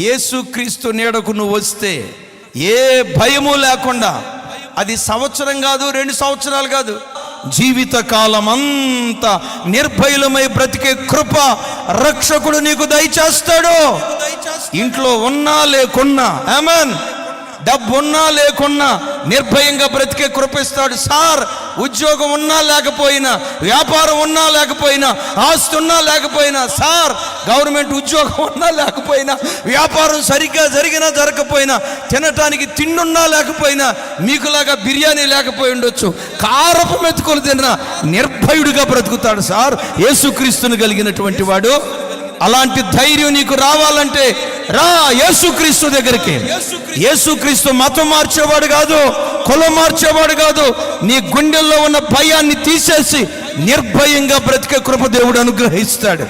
యేసుక్రీస్తు నీడకు నువ్వు వస్తే ఏ భయము లేకుండా, అది సంవత్సరం కాదు, 2 సంవత్సరాలు కాదు, జీవితకాలం అంతా నిర్భయులమై బ్రతికే కృప రక్షకుడు నీకు దయచేస్తాడు. ఇంట్లో ఉన్నా లేకున్నా, ఆమేన్, డబ్బు ఉన్నా లేకున్నా నిర్భయంగా బ్రతికే కృపిస్తాడు. సార్, ఉద్యోగం ఉన్నా లేకపోయినా, వ్యాపారం ఉన్నా లేకపోయినా, ఆస్తి ఉన్నా లేకపోయినా, సార్ గవర్నమెంట్ ఉద్యోగం ఉన్నా లేకపోయినా, వ్యాపారం సరిగ్గా జరిగినా జరగకపోయినా, తినటానికి తిండున్నా లేకపోయినా, మీకులాగా బిర్యానీ లేకపోయి ఉండొచ్చు, కారపు మెతుకులు తిన్నా నిర్భయుడిగా బ్రతుకుతాడు సార్ యేసుక్రీస్తుని కలిగినటువంటి వాడు. అలాంటి ధైర్యం నీకు రావాలంటే రా యేసుక్రీస్తు దగ్గరికి. యేసుక్రీస్తు మతం మార్చేవాడు కాదు, కులం మార్చేవాడు కాదు. నీ గుండెల్లో ఉన్న భయాన్ని తీసేసి నిర్భయంగా బ్రతికే కృప దేవుడు అనుగ్రహిస్తాడు.